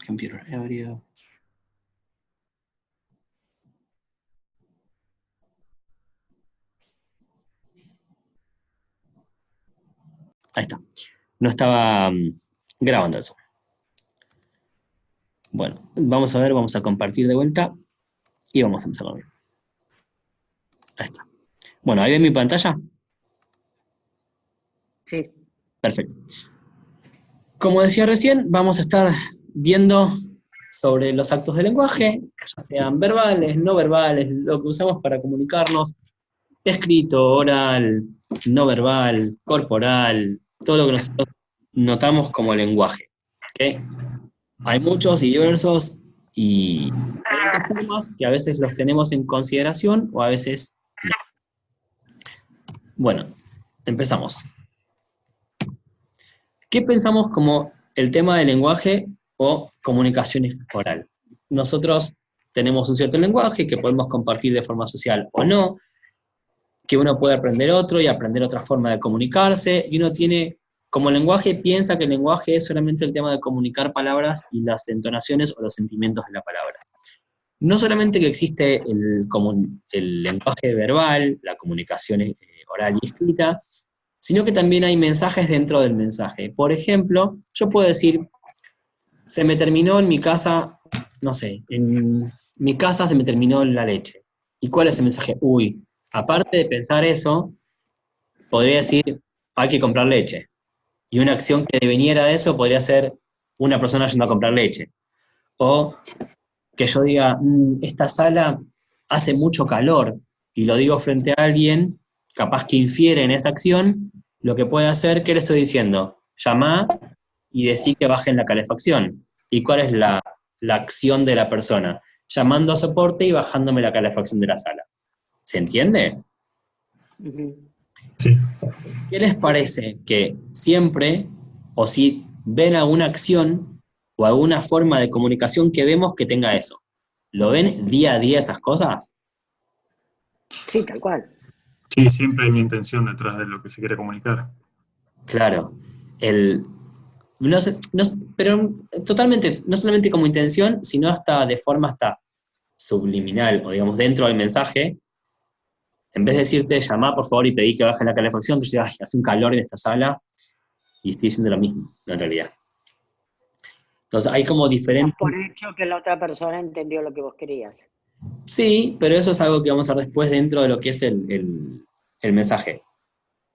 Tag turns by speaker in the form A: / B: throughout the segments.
A: computer audio. Ahí está. No estaba grabando eso. Bueno, vamos a ver, vamos a compartir de vuelta y vamos a empezar a ver. Ahí está. Bueno, ¿ahí ven mi pantalla?
B: Sí.
A: Perfecto. Como decía recién, vamos a estar viendo sobre los actos del lenguaje, ya sean verbales, no verbales, lo que usamos para comunicarnos, escrito, oral, no verbal, corporal, todo lo que nosotros notamos como lenguaje. ¿Okay? Hay muchos y diversos y diferentes formas que a veces los tenemos en consideración o a veces no. Bueno, empezamos. ¿Qué pensamos como el tema del lenguaje o comunicación oral? Nosotros tenemos un cierto lenguaje que podemos compartir de forma social o no, que uno puede aprender otro y aprender otra forma de comunicarse, y uno tiene, como lenguaje, piensa que el lenguaje es solamente el tema de comunicar palabras y las entonaciones o los sentimientos de la palabra. No solamente que existe el lenguaje verbal, la comunicación oral y escrita, sino que también hay mensajes dentro del mensaje. Por ejemplo, yo puedo decir, se me terminó en mi casa, no sé, en mi casa se me terminó la leche. ¿Y cuál es el mensaje? Uy, aparte de pensar eso, podría decir, hay que comprar leche. Y una acción que deveniera de eso podría ser una persona yendo a comprar leche. O que yo diga, esta sala hace mucho calor, y lo digo frente a alguien, capaz que infiere en esa acción, lo que puede hacer, ¿qué le estoy diciendo? Llamá y decí que bajen la calefacción. ¿Y cuál es la acción de la persona? Llamando a soporte y bajándome la calefacción de la sala. ¿Se entiende?
C: Sí.
A: ¿Qué les parece que siempre, o si ven alguna acción o alguna forma de comunicación que vemos que tenga eso? ¿Lo ven día a día esas cosas?
B: Sí, tal cual.
C: Sí, siempre hay una intención detrás de lo que se quiere comunicar.
A: Claro. Pero totalmente, no solamente como intención, sino hasta de forma hasta subliminal, o digamos dentro del mensaje, en vez de decirte, llamá por favor y pedí que baje la calefacción, que hace un calor en esta sala, y estoy diciendo lo mismo, en realidad. Entonces hay como diferentes...
B: Por hecho que la otra persona entendió lo que vos querías.
A: Sí, pero eso es algo que vamos a ver después dentro de lo que es el mensaje.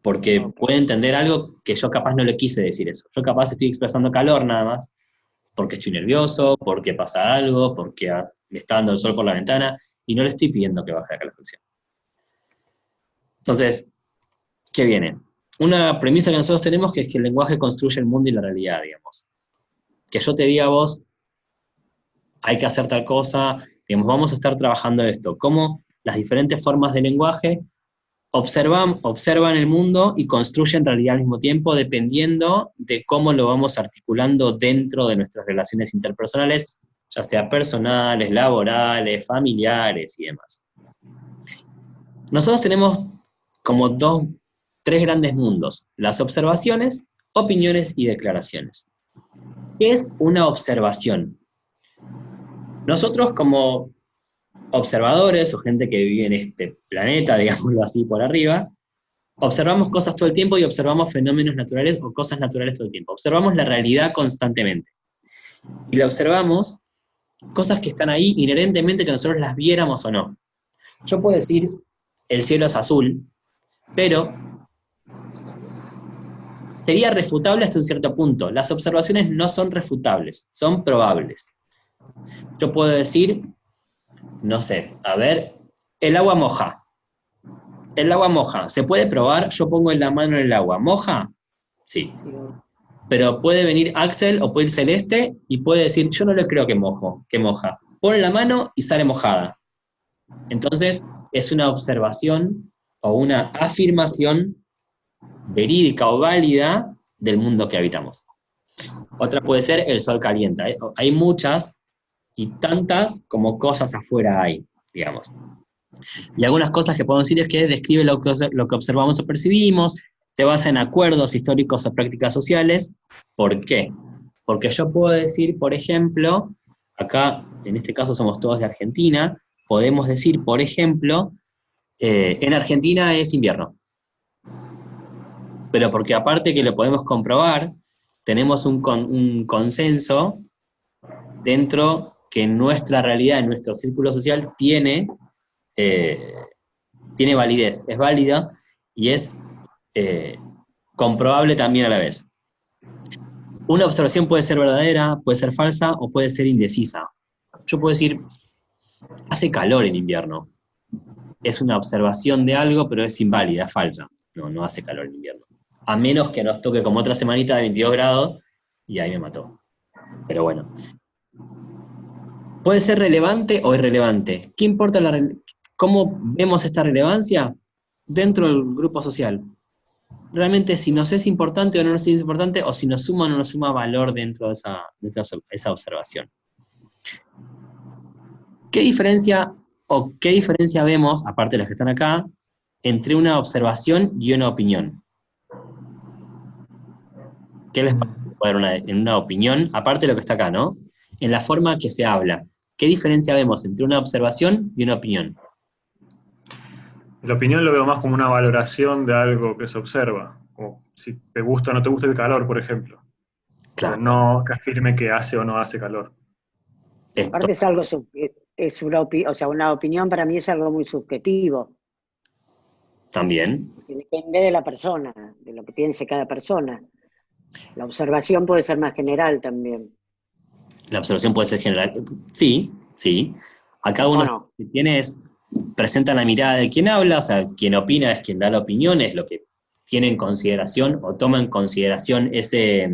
A: Porque puede entender algo que yo capaz no le quise decir eso. Yo capaz estoy expresando calor nada más, porque estoy nervioso, porque pasa algo, porque me está dando el sol por la ventana, y no le estoy pidiendo que baje la calefacción. Entonces, ¿qué viene? Una premisa que nosotros tenemos que es que el lenguaje construye el mundo y la realidad, digamos. Que yo te diga a vos, hay que hacer tal cosa, digamos, vamos a estar trabajando esto. Cómo las diferentes formas de lenguaje observan el mundo y construyen realidad al mismo tiempo, dependiendo de cómo lo vamos articulando dentro de nuestras relaciones interpersonales, ya sea personales, laborales, familiares y demás. Nosotros tenemos como tres grandes mundos: las observaciones, opiniones y declaraciones. ¿Qué es una observación? Nosotros como observadores o gente que vive en este planeta, digámoslo así por arriba, observamos cosas todo el tiempo y observamos fenómenos naturales o cosas naturales todo el tiempo. Observamos la realidad constantemente. Y la observamos cosas que están ahí inherentemente que nosotros las viéramos o no. Yo puedo decir, el cielo es azul, pero sería refutable hasta un cierto punto. Las observaciones no son refutables, son probables. Yo puedo decir, no sé, a ver, el agua moja. El agua moja, ¿se puede probar? Yo pongo la mano en el agua. ¿Moja? Sí. Pero puede venir Axel o puede ir Celeste y puede decir, yo no le creo que moja. Pone la mano y sale mojada. Entonces, es una observación o una afirmación verídica o válida del mundo que habitamos. Otra puede ser el sol calienta. Hay muchas y tantas como cosas afuera hay, digamos. Y algunas cosas que podemos decir es que describe lo que observamos o percibimos, se basa en acuerdos históricos o prácticas sociales. ¿Por qué? Porque yo puedo decir, por ejemplo, acá, en este caso somos todos de Argentina, podemos decir, por ejemplo, en Argentina es invierno. Pero porque aparte que lo podemos comprobar, tenemos un consenso dentro que nuestra realidad, en nuestro círculo social, tiene validez, es válida y es comprobable también a la vez. Una observación puede ser verdadera, puede ser falsa o puede ser indecisa. Yo puedo decir, hace calor en invierno. Es una observación de algo, pero es inválida, es falsa. No hace calor en invierno. A menos que nos toque como otra semanita de 22 grados, y ahí me mató. Pero bueno. Puede ser relevante o irrelevante. ¿Qué importa cómo vemos esta relevancia? Dentro del grupo social. Realmente si nos es importante o no nos es importante, o si nos suma o no nos suma valor dentro de esa observación. ¿Qué diferencia vemos, aparte de los que están acá, entre una observación y una opinión? ¿Qué les parece en una opinión, aparte de lo que está acá, ¿no? En la forma que se habla. ¿Qué diferencia vemos entre una observación y una opinión?
C: La opinión lo veo más como una valoración de algo que se observa. Como si te gusta o no te gusta el calor, por ejemplo.
A: Claro.
C: Pero no que afirme que hace o no hace calor.
B: Aparte es algo, o sea, una opinión para mí es algo muy subjetivo.
A: También.
B: Depende de la persona, de lo que piense cada persona. La observación puede ser más general también.
A: La observación puede ser general. Sí. Acá uno que tiene presenta la mirada de quien habla, o sea, quien opina es quien da la opinión, es lo que tiene en consideración o toma en consideración ese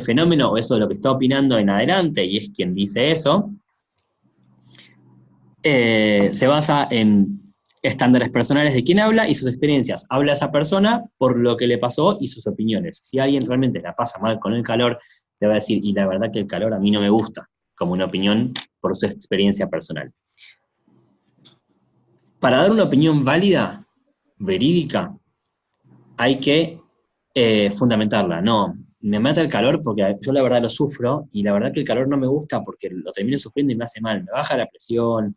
A: fenómeno o eso de lo que está opinando en adelante, y es quien dice eso. Se basa en estándares personales de quien habla y sus experiencias. Habla esa persona por lo que le pasó y sus opiniones. Si alguien realmente la pasa mal con el calor, te va a decir, y la verdad que el calor a mí no me gusta, como una opinión por su experiencia personal. Para dar una opinión válida, verídica, hay que fundamentarla. No, me mata el calor porque yo la verdad lo sufro, y la verdad que el calor no me gusta porque lo termino sufriendo y me hace mal. Me baja la presión,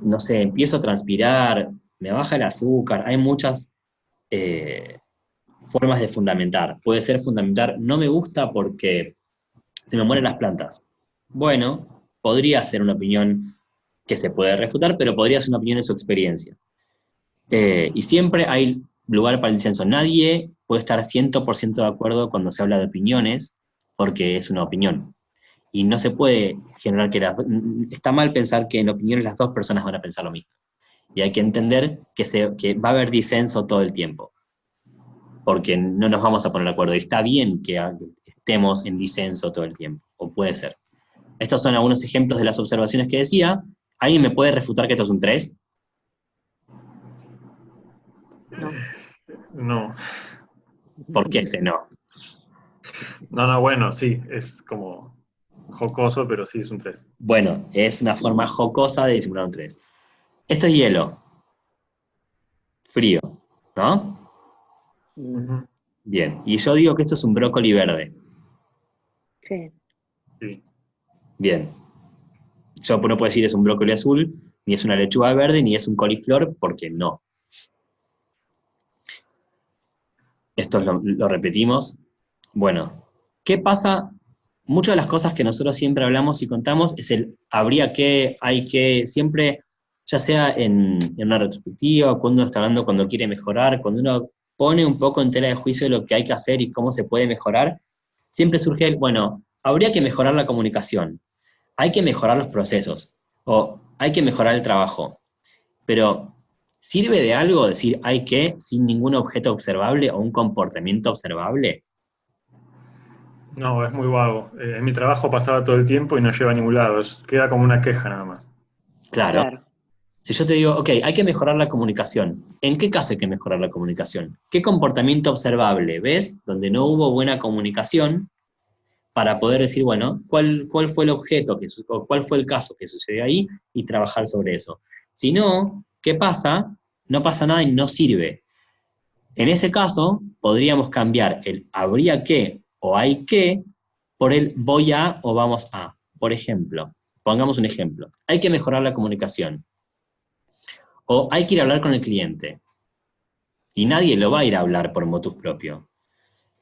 A: no sé, empiezo a transpirar, me baja el azúcar. Hay muchas formas de fundamentar. Puede ser fundamentar, no me gusta porque se me mueren las plantas. Bueno, podría ser una opinión que se puede refutar, pero podría ser una opinión en su experiencia. Y siempre hay lugar para el disenso. Nadie puede estar 100% de acuerdo cuando se habla de opiniones, porque es una opinión. Y no se puede generar está mal pensar que en opiniones las dos personas van a pensar lo mismo. Y hay que entender que va a haber disenso todo el tiempo, porque no nos vamos a poner de acuerdo. Y está bien que estemos en disenso todo el tiempo, o puede ser. Estos son algunos ejemplos de las observaciones que decía. ¿Alguien me puede refutar que esto es un 3?
C: No.
A: ¿Por qué ese no?
C: No, bueno, sí, es como jocoso, pero sí es un 3.
A: Bueno, es una forma jocosa de disimular un 3. Esto es hielo. Frío, ¿no?
C: Uh-huh.
A: Bien, y yo digo que esto es un brócoli verde.
B: Sí.
C: Sí.
A: Bien. Yo no puedo decir es un brócoli azul, ni es una lechuga verde, ni es un coliflor, porque no. Esto lo repetimos. Bueno, ¿qué pasa? Muchas de las cosas que nosotros siempre hablamos y contamos es habría que, hay que, siempre, ya sea en una retrospectiva, cuando uno está hablando, cuando quiere mejorar, cuando uno pone un poco en tela de juicio lo que hay que hacer y cómo se puede mejorar, siempre surge habría que mejorar la comunicación, hay que mejorar los procesos, o hay que mejorar el trabajo. Pero, ¿sirve de algo decir hay que sin ningún objeto observable o un comportamiento observable?
C: No, es muy vago. En mi trabajo pasaba todo el tiempo y no lleva a ningún lado. Queda como una queja nada más.
A: Claro. Si yo te digo, ok, hay que mejorar la comunicación, ¿en qué caso hay que mejorar la comunicación? ¿Qué comportamiento observable ves donde no hubo buena comunicación para poder decir, bueno, cuál fue el objeto, o cuál fue el caso que sucedió ahí y trabajar sobre eso? Si no, ¿qué pasa? No pasa nada y no sirve. En ese caso, podríamos cambiar el habría que o hay que por el voy a o vamos a. Por ejemplo, pongamos un ejemplo. Hay que mejorar la comunicación. O hay que ir a hablar con el cliente. Y nadie lo va a ir a hablar por motus propio.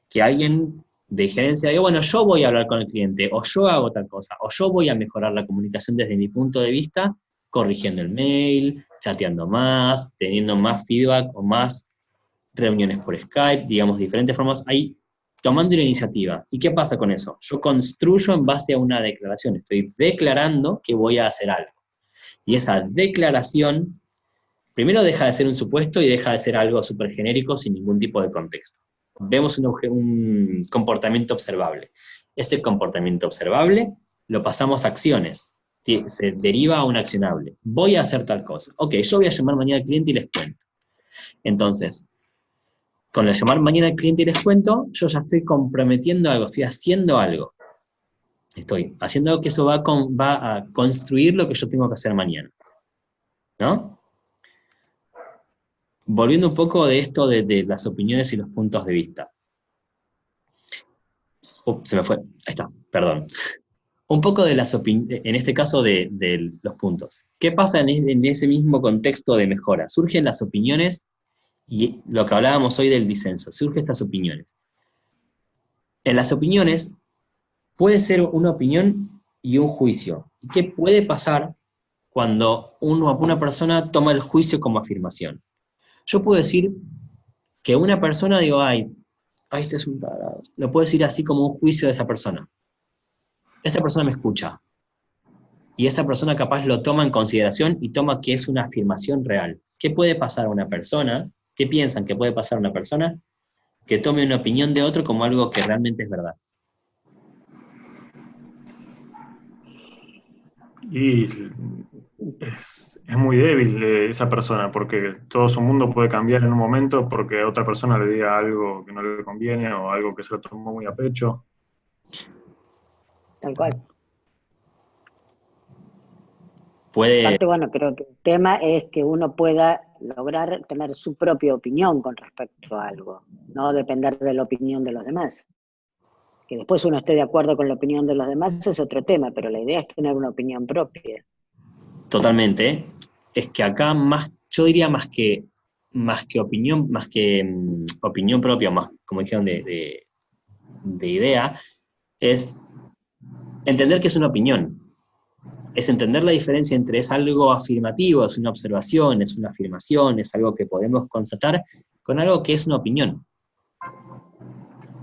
A: Que alguien de gerencia diga, bueno, yo voy a hablar con el cliente, o yo hago tal cosa, o yo voy a mejorar la comunicación desde mi punto de vista, corrigiendo el mail, chateando más, teniendo más feedback o más reuniones por Skype, digamos, diferentes formas, ahí tomando la iniciativa. ¿Y qué pasa con eso? Yo construyo en base a una declaración, estoy declarando que voy a hacer algo. Y esa declaración, primero deja de ser un supuesto y deja de ser algo súper genérico sin ningún tipo de contexto. Vemos un comportamiento observable. Ese comportamiento observable lo pasamos a acciones. Se deriva a un accionable. Voy a hacer tal cosa. Ok, yo voy a llamar mañana al cliente y les cuento. Entonces, con el llamar mañana al cliente y les cuento, yo ya estoy comprometiendo algo, estoy haciendo algo. Estoy haciendo algo que eso va a construir lo que yo tengo que hacer mañana. ¿No? Volviendo un poco de esto de las opiniones y los puntos de vista. Se me fue. Ahí está, perdón. Un poco de las opiniones, en este caso de los puntos. ¿Qué pasa en ese mismo contexto de mejora? Surgen las opiniones y lo que hablábamos hoy del disenso. Surgen estas opiniones. En las opiniones puede ser una opinión y un juicio. ¿Qué puede pasar cuando una persona toma el juicio como afirmación? Yo puedo decir que una persona, digo, ay, este es un tarado. Lo puedo decir así como un juicio de esa persona. Esta persona me escucha. Y esa persona capaz lo toma en consideración y toma que es una afirmación real. ¿Qué puede pasar a una persona? ¿Qué piensan que puede pasar a una persona que tome una opinión de otro como algo que realmente es verdad?
C: Y es muy débil esa persona, porque todo su mundo puede cambiar en un momento porque a otra persona le diga algo que no le conviene o algo que se lo tomó muy a pecho.
B: Tal cual.
A: Puede,
B: Aparte, bueno, creo que el tema es que uno pueda lograr tener su propia opinión con respecto a algo, no depender de la opinión de los demás. Que después uno esté de acuerdo con la opinión de los demás es otro tema, pero la idea es tener una opinión propia.
A: totalmente, ¿eh? Es que acá más, yo diría más que opinión, más que opinión propia, más como dijeron de idea, es entender que es una opinión. Es entender la diferencia entre es algo afirmativo, es una observación, es una afirmación, es algo que podemos constatar, con algo que es una opinión.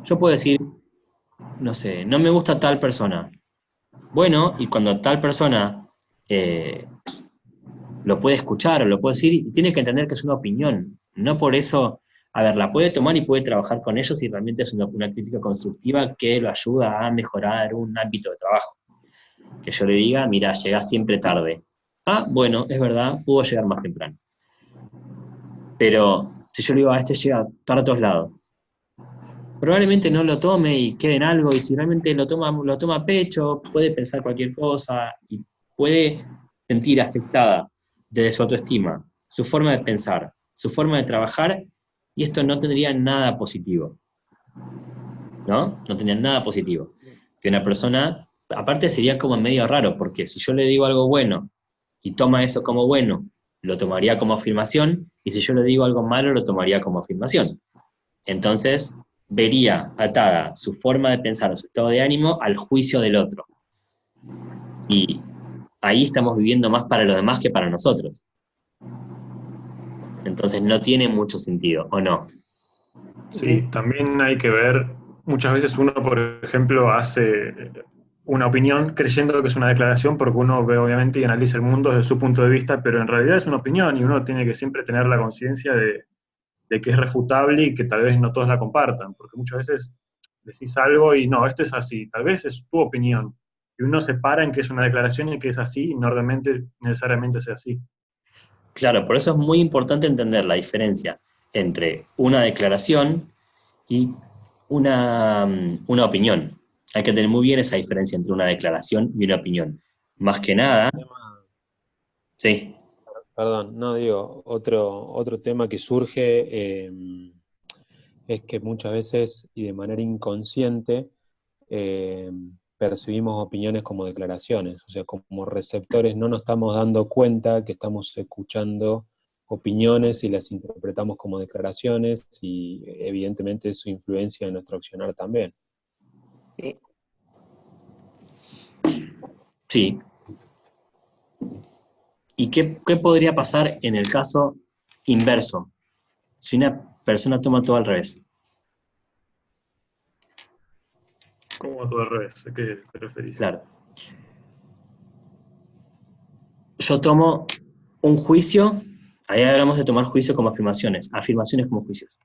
A: Yo puedo decir, no sé, no me gusta tal persona. Bueno, y cuando tal persona lo puede escuchar o lo puede decir, tiene que entender que es una opinión. No por eso, a ver, la puede tomar y puede trabajar con ellos si realmente es una crítica constructiva que lo ayuda a mejorar un ámbito de trabajo. Que yo le diga, mira, llegás siempre tarde. Ah, bueno, es verdad, puedo llegar más temprano. Pero si yo le digo, este llega tarde a todos lados, probablemente no lo tome y quede en algo, y si realmente lo toma a pecho, puede pensar cualquier cosa y puede sentir afectada desde su autoestima, su forma de pensar, su forma de trabajar, y esto no tendría nada positivo. ¿No? No tendría nada positivo. Que una persona, aparte sería como medio raro, porque si yo le digo algo bueno y toma eso como bueno, lo tomaría como afirmación, y si yo le digo algo malo, lo tomaría como afirmación. Entonces, vería atada su forma de pensar o su estado de ánimo al juicio del otro. Y ahí estamos viviendo más para los demás que para nosotros. Entonces no tiene mucho sentido, ¿o no?
C: Sí, también hay que ver, muchas veces uno, por ejemplo, hace una opinión creyendo que es una declaración porque uno ve obviamente y analiza el mundo desde su punto de vista, pero en realidad es una opinión y uno tiene que siempre tener la conciencia de que es refutable y que tal vez no todos la compartan, porque muchas veces decís algo y no, esto es así, tal vez es tu opinión, y uno se para en que es una declaración y que es así y no realmente necesariamente sea así.
A: Claro, por eso es muy importante entender la diferencia entre una declaración y una opinión. Hay que tener muy bien esa diferencia entre una declaración y una opinión. Más que nada, sí,
D: Perdón, no digo, otro tema que surge es que muchas veces, y de manera inconsciente, percibimos opiniones como declaraciones. O sea, como receptores no nos estamos dando cuenta que estamos escuchando opiniones y las interpretamos como declaraciones, y evidentemente eso influencia en nuestro accionar también.
B: Sí.
A: Sí. ¿Y qué podría pasar en el caso inverso? Si una persona toma todo al revés.
C: ¿Cómo todo al revés? ¿A qué te referís?
A: Claro. Yo tomo un juicio, ahí hablamos de tomar juicio como afirmaciones como juicios.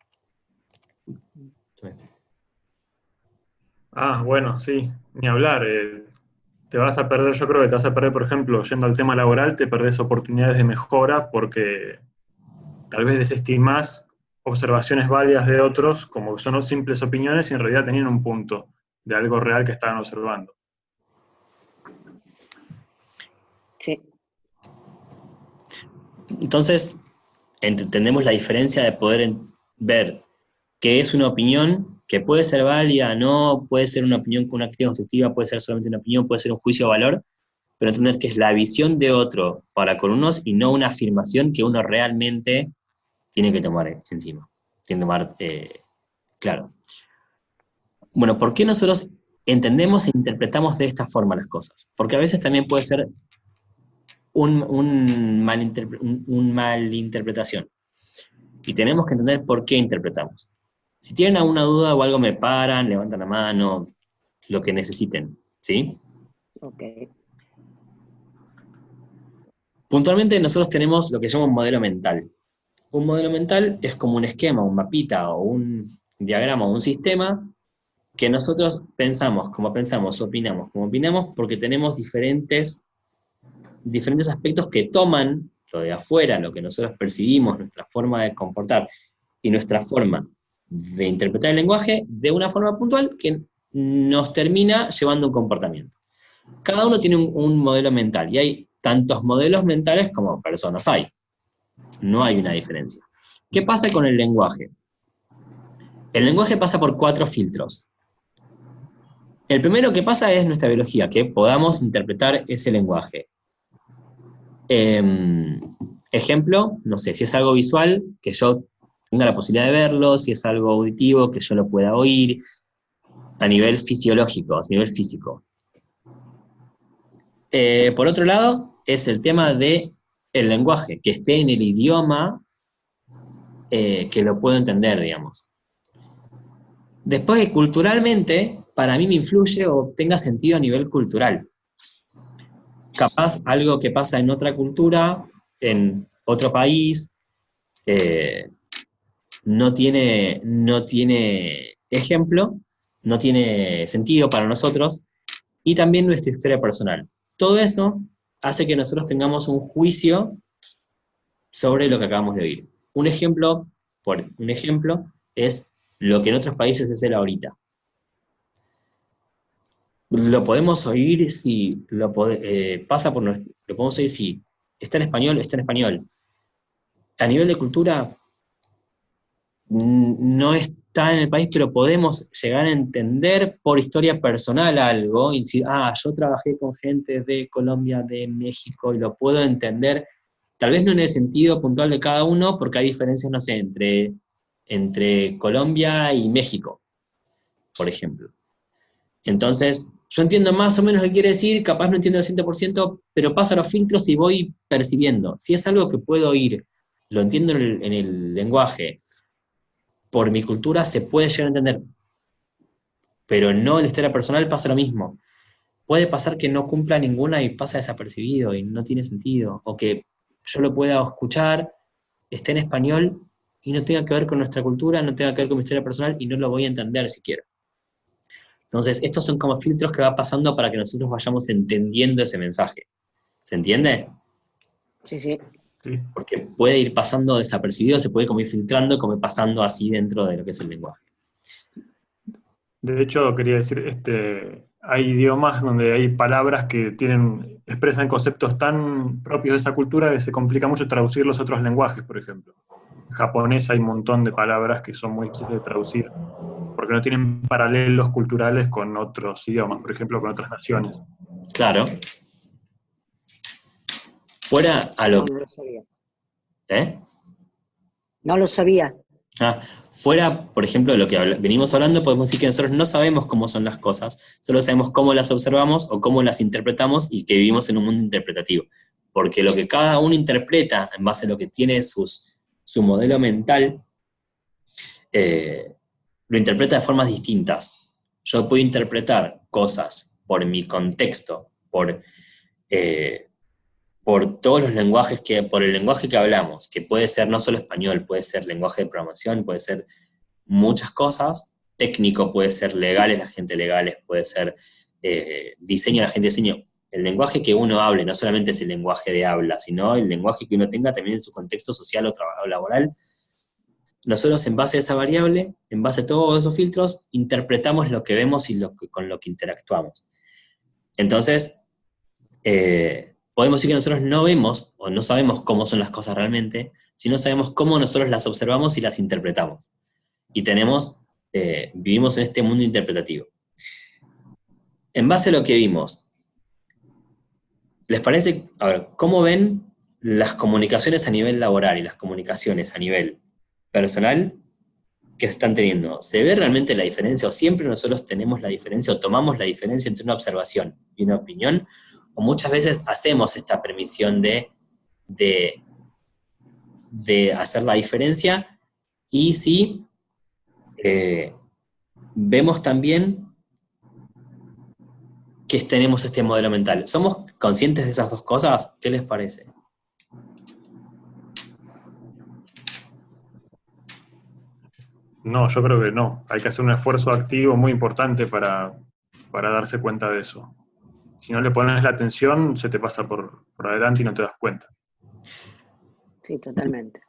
C: Ah, bueno, sí, ni hablar. Te vas a perder, yo creo que te vas a perder, por ejemplo, yendo al tema laboral, te perdés oportunidades de mejora porque tal vez desestimás observaciones válidas de otros como que son simples opiniones y en realidad tenían un punto de algo real que estaban observando.
B: Sí.
A: Entonces, entendemos la diferencia de poder ver qué es una opinión, que puede ser válida, no, puede ser una opinión con una actividad constructiva, puede ser solamente una opinión, puede ser un juicio de valor, pero entender que es la visión de otro para con unos y no una afirmación que uno realmente tiene que tomar encima. Tiene que tomar, claro. Bueno, ¿por qué nosotros entendemos e interpretamos de esta forma las cosas? Porque a veces también puede ser una malinterpretación. Y tenemos que entender por qué interpretamos. Si tienen alguna duda o algo, me paran, levantan la mano, lo que necesiten, ¿sí?
B: Ok.
A: Puntualmente nosotros tenemos lo que se llama un modelo mental. Un modelo mental es como un esquema, un mapita o un diagrama o un sistema que nosotros pensamos, opinamos como opinamos, porque tenemos diferentes aspectos que toman lo de afuera, lo que nosotros percibimos, nuestra forma de comportar y nuestra forma de interpretar el lenguaje de una forma puntual que nos termina llevando a un comportamiento. Cada uno tiene un modelo mental y hay tantos modelos mentales como personas hay. No hay una diferencia. ¿Qué pasa con el lenguaje? El lenguaje pasa por 4 filtros. El primero que pasa es nuestra biología, que podamos interpretar ese lenguaje. Ejemplo, no sé, si es algo visual, que yo tenga la posibilidad de verlo, si es algo auditivo, que yo lo pueda oír, a nivel fisiológico, a nivel físico. Por otro lado, es el tema del lenguaje, que esté en el idioma que lo puedo entender, digamos. Después, que culturalmente, para mí me influye o tenga sentido a nivel cultural. Capaz algo que pasa en otra cultura, en otro país, no tiene ejemplo, no tiene sentido para nosotros, y también nuestra historia personal. Todo eso hace que nosotros tengamos un juicio sobre lo que acabamos de oír. Un ejemplo es lo que en otros países es el ahorita. Lo podemos oír si pasa por nuestro, lo podemos oír si está en español, está en español. A nivel de cultura, no está en el país, pero podemos llegar a entender por historia personal algo, y decir, yo trabajé con gente de Colombia, de México, y lo puedo entender, tal vez no en el sentido puntual de cada uno, porque hay diferencias, no sé, entre Colombia y México, por ejemplo. Entonces, yo entiendo más o menos qué quiere decir, capaz no entiendo al 100%, pero paso los filtros y voy percibiendo. Si es algo que puedo oír, lo entiendo en el lenguaje, por mi cultura se puede llegar a entender, pero no en la historia personal pasa lo mismo. Puede pasar que no cumpla ninguna y pasa desapercibido y no tiene sentido, o que yo lo pueda escuchar, esté en español y no tenga que ver con nuestra cultura, no tenga que ver con mi historia personal y no lo voy a entender siquiera. Entonces, estos son como filtros que va pasando para que nosotros vayamos entendiendo ese mensaje. ¿Se entiende?
B: Sí, sí.
C: Sí.
A: Porque puede ir pasando desapercibido, se puede como ir filtrando, como ir pasando así dentro de lo que es el lenguaje.
C: De hecho, quería decir, hay idiomas donde hay palabras que expresan conceptos tan propios de esa cultura que se complica mucho traducirlos a otros lenguajes, por ejemplo. En japonés hay un montón de palabras que son muy difíciles de traducir, porque no tienen paralelos culturales con otros idiomas, por ejemplo, con otras naciones.
A: Claro. Fuera a lo...
B: No lo sabía.
A: ¿Eh?
B: No lo sabía.
A: Fuera, por ejemplo, de lo que venimos hablando, podemos decir que nosotros no sabemos cómo son las cosas, solo sabemos cómo las observamos o cómo las interpretamos y que vivimos en un mundo interpretativo. Porque lo que cada uno interpreta en base a lo que tiene su modelo mental, lo interpreta de formas distintas. Yo puedo interpretar cosas por mi contexto, por todos los lenguajes por el lenguaje que hablamos, que puede ser no solo español, puede ser lenguaje de programación, puede ser muchas cosas, técnico, puede ser legales, la gente legales, puede ser diseño, la gente diseño. El lenguaje que uno hable no solamente es el lenguaje de habla, sino el lenguaje que uno tenga también en su contexto social o laboral. Nosotros en base a esa variable, en base a todos esos filtros, interpretamos lo que vemos y con lo que interactuamos. Entonces, podemos decir que nosotros no vemos o no sabemos cómo son las cosas realmente, sino sabemos cómo nosotros las observamos y las interpretamos. Y vivimos en este mundo interpretativo. En base a lo que vimos, ¿les parece, a ver, cómo ven las comunicaciones a nivel laboral y las comunicaciones a nivel personal que se están teniendo? ¿Se ve realmente la diferencia o siempre nosotros tenemos la diferencia o tomamos la diferencia entre una observación y una opinión? O muchas veces hacemos esta permisión de hacer la diferencia y sí vemos también que tenemos este modelo mental. ¿Somos conscientes de esas dos cosas? ¿Qué les parece?
C: No, yo creo que no. Hay que hacer un esfuerzo activo muy importante para darse cuenta de eso. Si no le pones la atención, se te pasa por adelante y no te das cuenta.
B: Sí, totalmente.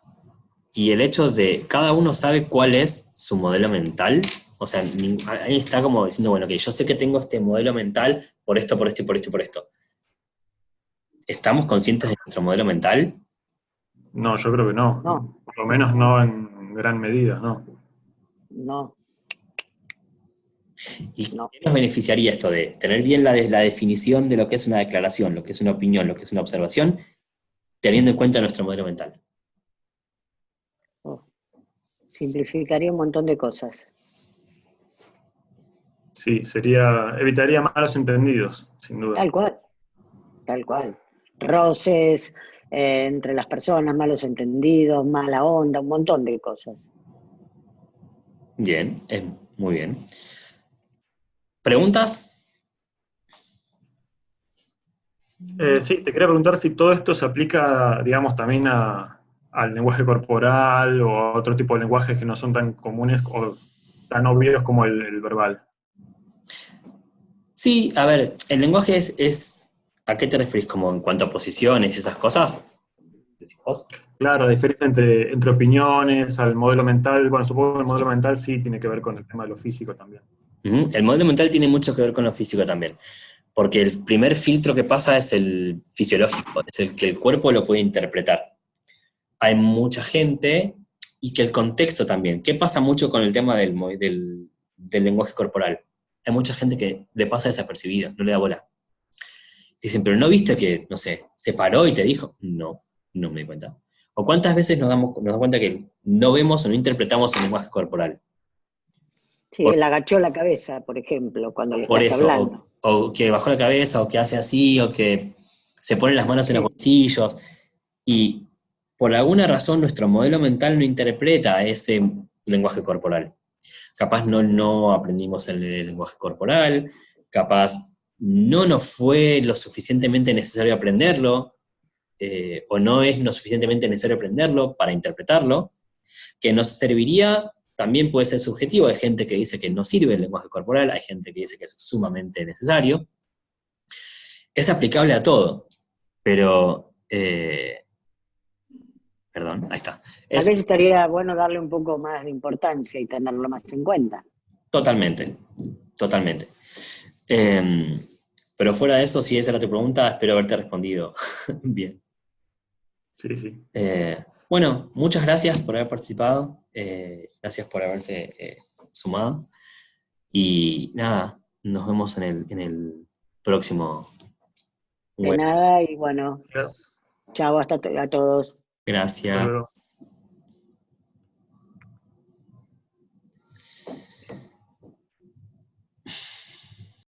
A: Y el hecho de cada uno sabe cuál es su modelo mental, o sea, ahí está como diciendo, bueno, que yo sé que tengo este modelo mental por esto, por esto y por esto y por esto. ¿Estamos conscientes de nuestro modelo mental?
C: No, yo creo que no.
B: No.
C: Por lo menos no en gran medida, no.
B: No.
A: ¿Y
B: No.
A: qué nos beneficiaría esto de tener bien la definición de lo que es una declaración, lo que es una opinión, lo que es una observación, teniendo en cuenta nuestro modelo mental?
B: Simplificaría un montón de cosas.
C: Sí, evitaría malos entendidos, sin duda.
B: Tal cual. Tal cual. Roces entre las personas, malos entendidos, mala onda, un montón de cosas.
A: Bien, muy bien. ¿Preguntas?
C: Sí, te quería preguntar si todo esto se aplica, digamos, también al lenguaje corporal o a otro tipo de lenguajes que no son tan comunes o tan obvios como el verbal.
A: Sí, a ver, el lenguaje es ¿a qué te referís? ¿Como en cuanto a posiciones y esas cosas? ¿Decís vos?
C: Claro, la diferencia entre opiniones, al modelo mental, bueno, supongo que el modelo mental sí tiene que ver con el tema de lo físico también.
A: El modelo mental tiene mucho que ver con lo físico también, porque el primer filtro que pasa es el fisiológico, es el que el cuerpo lo puede interpretar. Hay mucha gente, y que el contexto también. ¿Qué pasa mucho con el tema del lenguaje corporal? Hay mucha gente que le pasa desapercibido, no le da bola. Dicen, pero ¿no viste que, no sé, se paró y te dijo? No, no me di cuenta. ¿O cuántas veces nos damos cuenta que no vemos o no interpretamos el lenguaje corporal?
B: Sí, él agachó la cabeza, por ejemplo, cuando le
A: Por
B: estás
A: eso,
B: hablando.
A: o que bajó la cabeza, o que hace así, o que se pone las manos en los bolsillos, y por alguna razón nuestro modelo mental no interpreta ese lenguaje corporal. Capaz no aprendimos el lenguaje corporal, capaz no nos fue lo suficientemente necesario aprenderlo, o no es lo suficientemente necesario aprenderlo para interpretarlo, que nos serviría. También puede ser subjetivo, hay gente que dice que no sirve el lenguaje corporal, hay gente que dice que es sumamente necesario. Es aplicable a todo, pero... perdón, ahí está.
B: Tal vez estaría bueno darle un poco más de importancia y tenerlo más en cuenta.
A: Totalmente, totalmente. Pero fuera de eso, si esa era tu pregunta, espero haberte respondido bien.
C: Sí, sí.
A: Bueno, muchas gracias por haber participado, gracias por haberse sumado, y nada, nos vemos en el próximo
B: De
A: web.
B: nada, y bueno,
C: Gracias.
B: chao a todos.
C: Hasta luego.
A: Gracias.